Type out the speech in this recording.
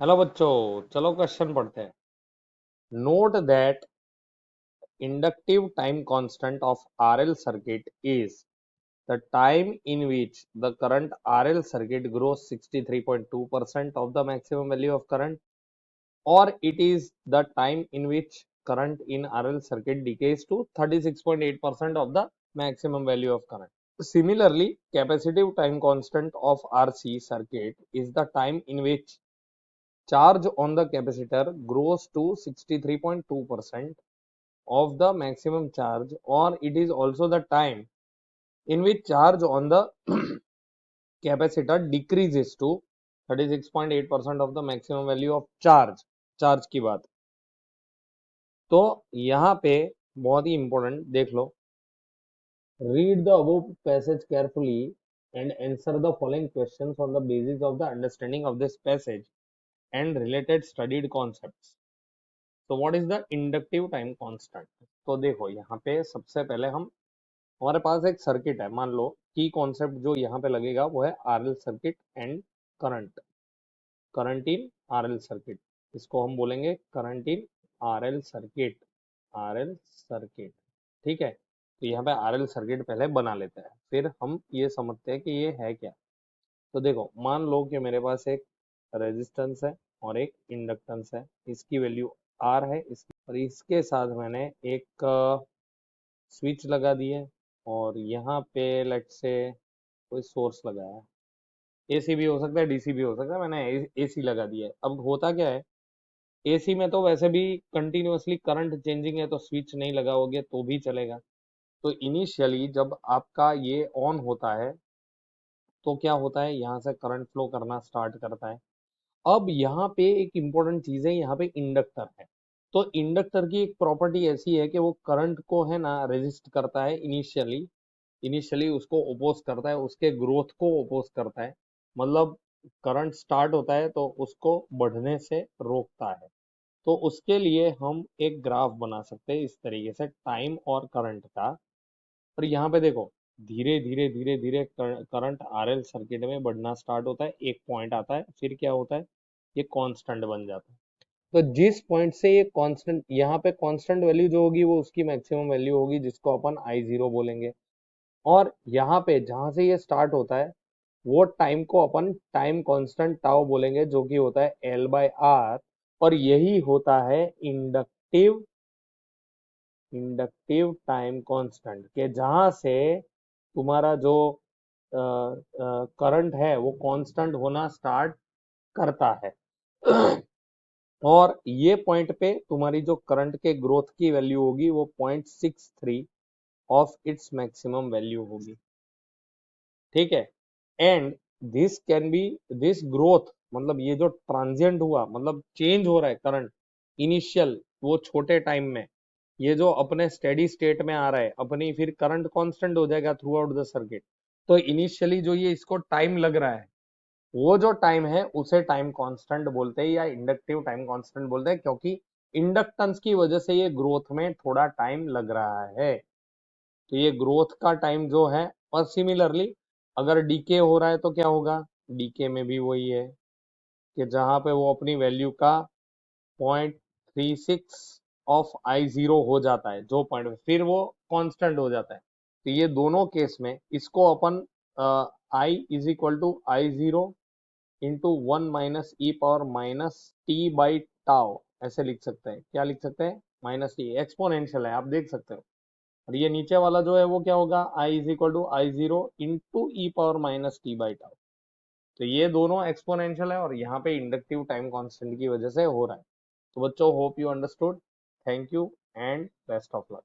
Hello बच्चों, चलो question पढ़ते हैं। Note that inductive time constant of RL circuit is the time in which the current RL circuit grows 63.2% of the maximum value of current, or it is the time in which current in RL circuit decays to 36.8% of the maximum value of current. Similarly, capacitive time constant of RC circuit is the time in which charge on the capacitor grows to 63.2% of the maximum charge, or it is also the time in which charge on the capacitor decreases to 36.8% of the maximum value of charge की बात। तो यहाँ पे बहुत ही important देख लो, read the above passage carefully and answer the following questions on the basis of the understanding of this passage and related studied concepts. तो what is the inductive time constant? तो देखो यहाँ पे सबसे पहले हम, हमारे पास एक सर्किट है, मान लो की कॉन्सेप्ट जो यहाँ पे लगेगा वो है RL circuit and current, current in RL circuit. इसको हम बोलेंगे current in RL circuit, RL circuit. ठीक है, तो यहाँ पे आरएल सर्किट पहले बना लेते हैं, फिर हम ये समझते हैं कि ये है क्या। तो देखो, मान लो कि मेरे पास एक रेजिस्टेंस है और एक इंडक्टेंस है, इसकी वैल्यू आर है, इसकी और इसके साथ मैंने एक स्विच लगा दी है, और यहाँ पे लेट से कोई सोर्स लगाया है। एसी भी हो सकता है, डीसी भी हो सकता है, मैंने एसी लगा दिया है। अब होता क्या है, एसी में तो वैसे भी कंटिन्यूअसली करंट चेंजिंग है, तो स्विच नहीं लगाओगे तो भी चलेगा। तो इनिशियली जब आपका ये ऑन होता है तो क्या होता है, यहाँ से करंट फ्लो करना स्टार्ट करता है। अब यहाँ पे एक इम्पोर्टेंट चीज है, यहाँ पे इंडक्टर है। तो इंडक्टर की एक प्रॉपर्टी ऐसी है कि वो करंट को है ना रेजिस्ट करता है इनिशियली, इनिशियली उसको ओपोज करता है, उसके ग्रोथ को ओपोज करता है। मतलब करंट स्टार्ट होता है तो उसको बढ़ने से रोकता है। तो उसके लिए हम एक ग्राफ बना सकते हैं इस तरीके से, टाइम और करंट का। और यहाँ पे देखो, धीरे धीरे धीरे धीरे करंट आरएल सर्किट में बढ़ना स्टार्ट होता है, एक पॉइंट आता है, फिर क्या होता है, ये कांस्टेंट बन जाता है। तो जिस पॉइंट से ये कांस्टेंट, यहाँ पे कांस्टेंट वैल्यू जो होगी वो उसकी मैक्सिमम वैल्यू होगी, जिसको अपन आई जीरो बोलेंगे। और यहाँ पे जहां से ये स्टार्ट होता है वो टाइम को अपन टाइम कांस्टेंट टाउ बोलेंगे, जो कि होता है एल बाय आर। और यही होता है इंडक्टिव, इंडक्टिव टाइम कांस्टेंट, के जहां से तुम्हारा जो करंट है वो कांस्टेंट होना स्टार्ट करता है। और ये पॉइंट पे तुम्हारी जो करंट के ग्रोथ की वैल्यू होगी वो 0.63 ऑफ इट्स मैक्सिमम वैल्यू होगी। ठीक है, and this can be, this growth मतलब ये जो ट्रांजिएंट हुआ, मतलब चेंज हो रहा है करंट इनिशियल वो छोटे टाइम में, ये जो अपने स्टेडी स्टेट में आ रहा है अपनी, फिर करंट कांस्टेंट हो जाएगा थ्रू आउट द सर्किट। तो इनिशियली जो ये इसको टाइम लग रहा है, वो जो टाइम है उसे टाइम कांस्टेंट बोलते हैं या इंडक्टिव टाइम कांस्टेंट बोलते हैं, क्योंकि इंडक्टेंस की वजह से ये ग्रोथ में थोड़ा टाइम लग रहा है। तो ये ग्रोथ का टाइम जो है, और सिमिलरली अगर डीके हो रहा है तो क्या होगा, डीके में भी वही है कि जहां पे वो अपनी वैल्यू का 0.36 ऑफ आई जीरो हो जाता है, जो पॉइंट फिर वो कांस्टेंट हो जाता है। तो ये दोनों केस में इसको अपन I is equal to I zero into one minus e power minus t by tau ऐसे लिख सकते हैं। क्या लिख सकते हैं, माइनस टी, एक्सपोनेंशियल है आप देख सकते हो। और ये नीचे वाला जो है वो क्या होगा, I is equal to I zero into e power minus t by tau. तो ये दोनों एक्सपोनेंशियल है, और यहाँ पे इंडक्टिव टाइम कांस्टेंट की वजह से हो रहा है। तो बच्चों, hope you understood. Thank you and best of luck.